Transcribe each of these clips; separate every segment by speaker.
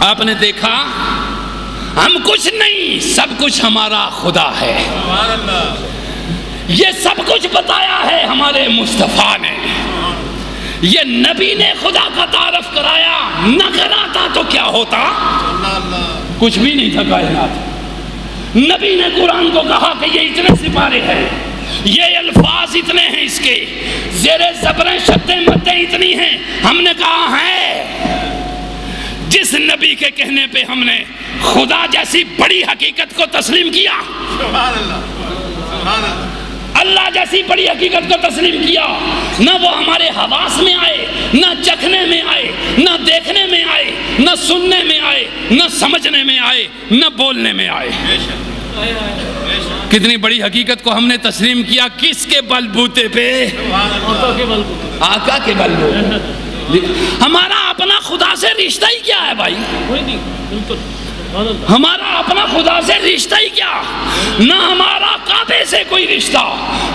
Speaker 1: آپ نے دیکھا ہم کچھ نہیں، سب کچھ ہمارا خدا ہے. یہ سب کچھ بتایا ہے ہمارے مصطفیٰ نے. یہ نبی نے خدا کا تعارف کرایا، نہ کراتا تو کیا ہوتا؟ کچھ بھی نہیں تھا کائنات. نبی نے قرآن کو کہا کہ یہ اتنے سپارے ہیں، یہ الفاظ اتنے ہیں، اس کے زیر زبریں شدیں مدیں اتنی ہیں. ہم نے کہا ہے جس نبی کے کہنے پہ ہم نے خدا جیسی بڑی حقیقت کو تسلیم کیا، اللہ جیسی بڑی حقیقت کو تسلیم کیا، نہ وہ ہمارے حواس میں آئے، نہ چکھنے میں آئے، نہ دیکھنے میں آئے، نہ سننے میں آئے، نہ سمجھنے میں آئے، نہ بولنے میں آئے. کتنی بڑی حقیقت کو ہم نے تسلیم کیا. کس کے بل بوتے پہ؟ آقا کے بل بوتے. ہمارا اپنا خدا سے رشتہ ہی کیا ہے بھائی؟ ہمارا اپنا خدا سے رشتہ ہی کیا؟ نہ ہمارا کعبے سے کوئی رشتہ،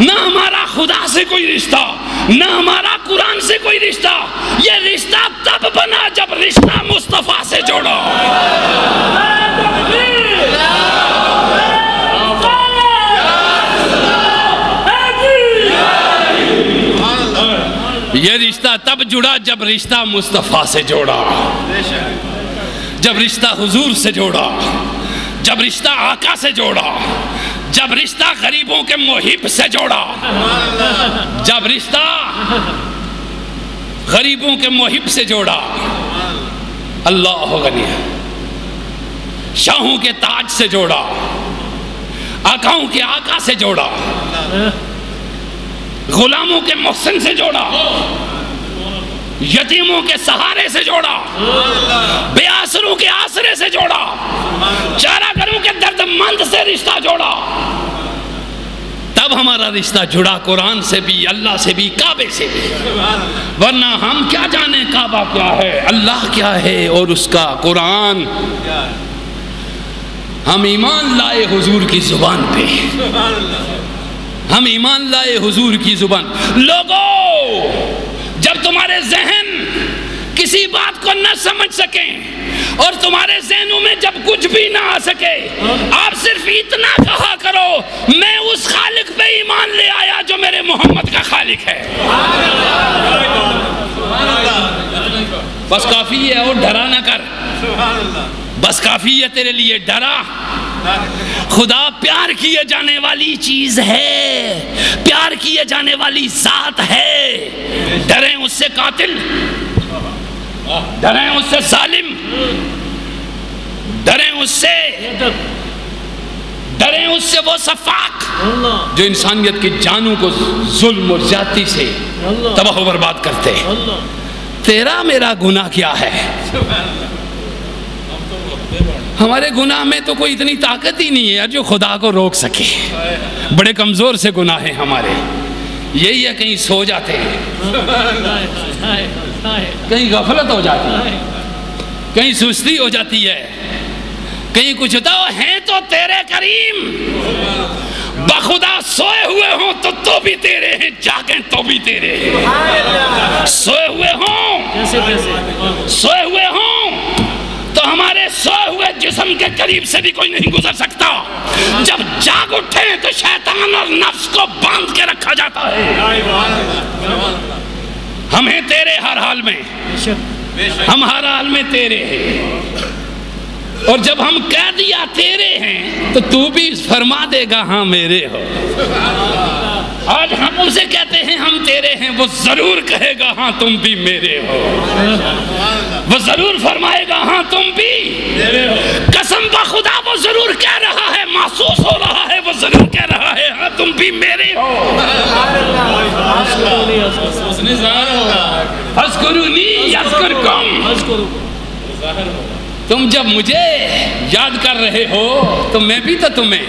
Speaker 1: نہ ہمارا خدا سے کوئی رشتہ، نہ ہمارا قرآن سے کوئی رشتہ. یہ رشتہ تب بنا جب رشتہ مصطفیٰ سے جوڑا. یہ رشتہ تب جڑا جب رشتہ مصطفیٰ سے جوڑا، جب رشتہ حضور سے جوڑا، جب رشتہ آقا سے جوڑا، جب رشتہ غریبوں کے محب سے جوڑا، جب رشتہ غریبوں کے محب سے جوڑا. اللہ غنی ہے. شاہوں کے تاج سے جوڑا، آقاؤں کے آقا سے جوڑا، غلاموں کے محسن سے جوڑا، یتیموں کے سہارے سے جوڑا، بے آسروں کے آسرے سے جوڑا، چارہ گروں کے درد مند سے رشتہ جوڑا. تب ہمارا رشتہ جڑا قرآن سے بھی، اللہ سے بھی، کعبے سے بھی. ورنہ ہم کیا جانے کعبہ کیا ہے، اللہ کیا ہے اور اس کا قرآن. ہم ایمان لائے حضور کی زبان پہ، ہم ایمان لائے حضور کی زبان. لوگوں، جب تمہارے ذہن کسی بات کو نہ سمجھ سکیں اور تمہارے ذہنوں میں جب کچھ بھی نہ آ سکے، آپ صرف اتنا کہا کرو میں اس خالق پہ ایمان لے آیا جو میرے محمد کا خالق ہے. بس کافی ہے، اور ڈرا نہ کر. بس کافی ہے تیرے لیے، ڈرا. خدا پیار کیے جانے والی چیز ہے، پیار کیے جانے والی ذات ہے. ڈریں اس سے قاتل، ڈریں اس سے ظالم، ڈریں اس سے، ڈریں اس سے وہ سفاک جو انسانیت کی جانوں کو ظلم اور زیادتی سے تباہ و برباد کرتے. تیرا میرا گناہ کیا ہے؟ ہمارے گناہ میں تو کوئی اتنی طاقت ہی نہیں ہے جو خدا کو روک سکے. بڑے کمزور سے گناہ ہیں ہمارے. یہی ہے کہیں سو جاتے ہیں، کہیں غفلت ہو جاتی ہے، کہیں سستی ہو جاتی ہے، کہیں کچھ ہوتا ہے. تو تیرے کریم بخدا سوئے ہوئے ہوں تو بھی تیرے ہیں، جاگیں تو بھی تیرے ہیں. سوئے ہوئے ہوں، سوئے ہوئے ہوں تو ہمارے سوئے ہوئے جسم کے قریب سے بھی کوئی نہیں گزر سکتا. جب جاگ اٹھے تو شیطان اور نفس کو باندھ کے رکھا جاتا ہے. ہم ہیں تیرے ہر حال میں، ہم ہر حال میں تیرے ہیں. اور جب ہم کہہ دیا تیرے ہیں تو بھی فرما دے گا ہاں میرے ہو. آج ہم اسے کہتے ہیں ہم تیرے ہیں، وہ ضرور کہے گا ہاں تم بھی میرے ہو. وہ ضرور فرمائے گا ہاں تم بھی میرے ہو. قسم بخدا وہ ضرور کہہ رہا ہے، محسوس ہو رہا ہے، وہ ضرور کہہ رہا ہے ہاں تم بھی میرے ہو. فَاذْكُرُونِی یذکرکم. تم جب مجھے یاد کر رہے ہو تو میں بھی تو تمہیں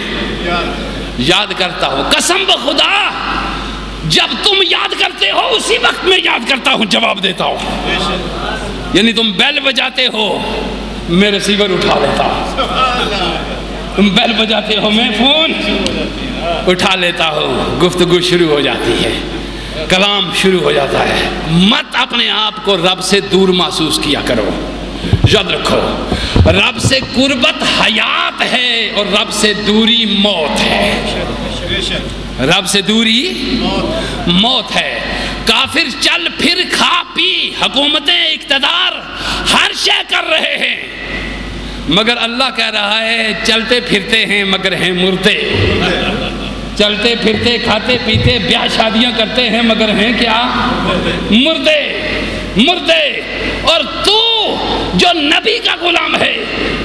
Speaker 1: یاد کرتا ہوں. قسم بخدا جب تم یاد کرتے ہو اسی وقت میں یاد کرتا ہوں، جواب دیتا ہوں. یعنی تم بیل بجاتے ہو میں ریسیور اٹھا لیتا ہوں، تم بیل بجاتے ہو میں فون اٹھا لیتا ہوں. گفتگو شروع ہو جاتی ہے، کلام شروع ہو جاتا ہے. مت اپنے آپ کو رب سے دور محسوس کیا کرو. یاد رکھو رب سے قربت حیات ہے اور رب سے دوری موت ہے. رب سے دوری موت ہے. کافر چل پھر کھا پی حکومتیں اقتدار ہر شے کر رہے ہیں، مگر اللہ کہہ رہا ہے چلتے پھرتے ہیں مگر ہیں مردے. چلتے پھرتے کھاتے پیتے بیاہ شادیاں کرتے ہیں مگر ہیں کیا؟ مردے. مردے. اور تو جو نبی کا غلام ہے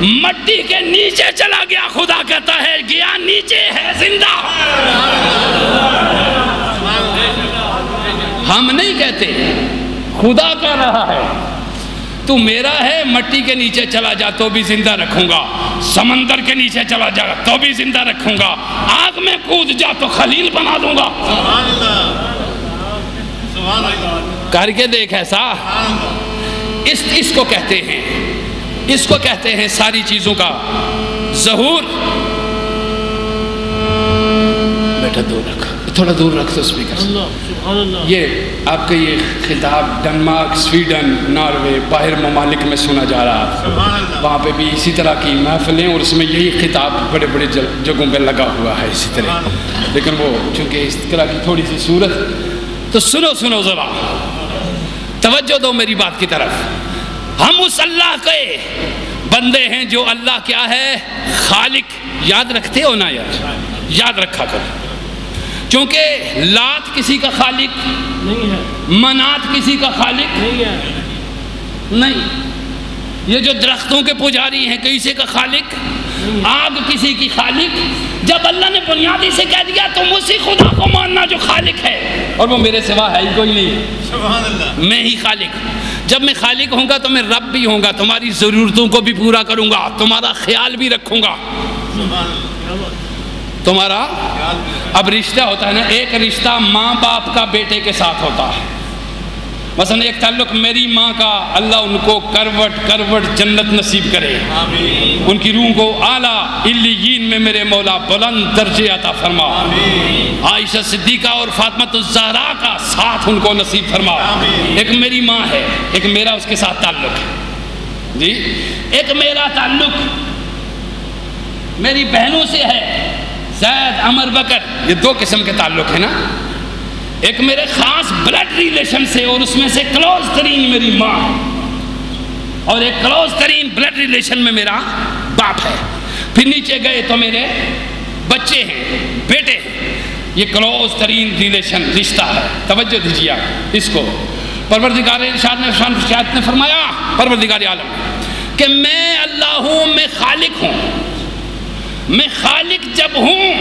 Speaker 1: مٹی کے نیچے چلا گیا، خدا کہتا ہے گیا نیچے ہے زندہ. ہم نہیں کہتے، خدا کہہ رہا ہے تو میرا ہے، مٹی کے نیچے چلا جا تو بھی زندہ رکھوں گا، سمندر کے نیچے چلا جا تو بھی زندہ رکھوں گا، آگ میں کود جا تو خلیل بنا دوں گا. کر کے دیکھ ایسا. اس کو کہتے ہیں، اس کو کہتے ہیں ساری چیزوں کا ظہور. بیٹا دور رکھ، تھوڑا دور رکھ تو اسپیکر سے. یہ آپ کا یہ خطاب ڈنمارک، سویڈن، ناروے، باہر ممالک میں سنا جا رہا تھا. وہاں پہ بھی اسی طرح کی محفلیں اور اس میں یہی خطاب بڑے بڑے جگہوں پہ لگا ہوا ہے اسی طرح. لیکن وہ چونکہ اس طرح کی تھوڑی سی صورت، تو سنو ذرا، توجہ دو میری بات کی طرف. ہم اس اللہ کے بندے ہیں جو اللہ کیا ہے؟ خالق. یاد رکھتے ہو نا یار؟ یاد رکھا کرو. چونکہ لات کسی کا خالق نہیں ہے، منات کسی کا خالق نہیں ہے. نہیں. یہ جو درختوں کے پجاری ہیں کسی کا خالق، آگ کسی کی خالق. جب اللہ نے بنیادی سے کہہ دیا تم اسی خدا کو ماننا جو خالق ہے، اور وہ میرے سوا ہے ہی کوئی نہیں، میں ہی خالق. جب میں خالق ہوں گا تو میں رب بھی ہوں گا، تمہاری ضرورتوں کو بھی پورا کروں گا، تمہارا خیال بھی رکھوں گا. تمہارا اب رشتہ ہوتا ہے نا، ایک رشتہ ماں باپ کا بیٹے کے ساتھ ہوتا ہے. مثلا ایک تعلق میری ماں کا، اللہ ان کو کروٹ جنت نصیب کرے، ان کی روح کو اعلیٰ علیین میں میرے مولا بلند درجے عطا فرما. عائشہ صدیقہ اور فاطمہ الزہرا کا ساتھ ان کو نصیب فرما. ایک میری ماں ہے، ایک میرا اس کے ساتھ تعلق ہے جی. ایک میرا تعلق میری بہنوں سے ہے، زید، عمر، بکر، یہ دو قسم کے تعلق ہیں نا. ایک میرے خاص بلڈ ریلیشن سے، اور اس میں سے کلوز ترین میری ماں، اور ایک کلوز ترین بلڈ ریلیشن میں میرا باپ ہے. پھر نیچے گئے تو میرے بچے ہیں، بیٹے ہیں. یہ کلوز ترین ریلیشن رشتہ ہے. توجہ دیجیے آپ اس کو. پروردگار ارشاد نے فرمایا، پروردگار عالم کہ میں اللہ ہوں، میں خالق ہوں. میں خالق جب ہوں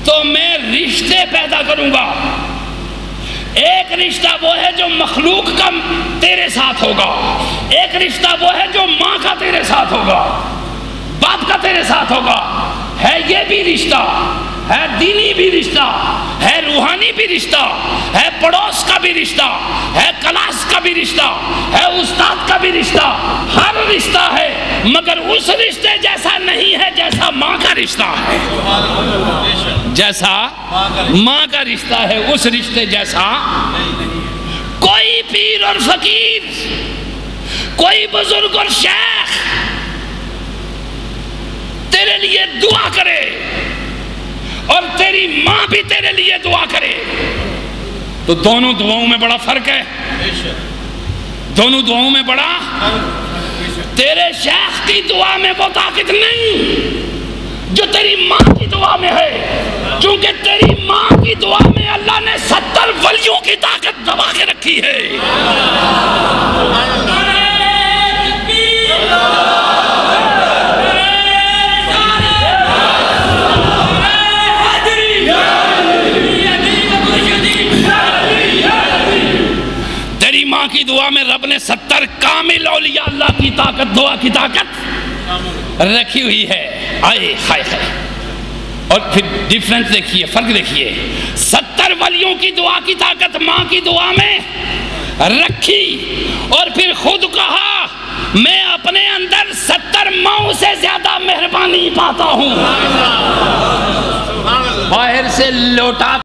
Speaker 1: تو میں رشتے پیدا کروں گا. ایک رشتہ وہ ہے جو مخلوق کا تیرے ساتھ ہوگا، ایک رشتہ وہ ہے جو ماں کا تیرے ساتھ ہوگا، باپ کا تیرے ساتھ ہوگا. ہے یہ بھی رشتہ، ہے دینی بھی رشتہ، ہے روحانی بھی رشتہ، ہے پڑوس کا بھی رشتہ، ہے کلاس کا بھی رشتہ، ہے استاد کا بھی رشتہ. ہر رشتہ ہے، مگر اس رشتے جیسا نہیں ہے جیسا ماں کا رشتہ ہے. جیسا ماں کا رشتہ ہے اس رشتے جیسا. کوئی پیر اور فقیر، کوئی بزرگ اور شیخ تیرے لیے دعا کرے اور تیری ماں بھی تیرے لیے دعا کرے تو دونوں دعاؤں میں بڑا فرق ہے. دونوں دعاؤں میں بڑا. تیرے شیخ کی دعا میں وہ طاقت نہیں جو تیری ماں کی دعا میں ہے، کیونکہ تیری ماں کی دعا میں اللہ نے 70 ولیوں کی طاقت دبا کے رکھی ہے. تیری ماں کی دعا میں رب نے 70 کامل اولیاء اللہ کی طاقت، دعا کی طاقت رکھی ہوئی ہے. آئے ہائے ہائے. اور پھر ڈیفرنس دیکھیے، فرق دیکھیے. 70 ولیوں کی دعا کی طاقت ماں کی دعا میں رکھی، اور پھر خود کہا میں اپنے اندر 70 ماؤں سے زیادہ مہربانی پاتا ہوں. باہر سے لوٹا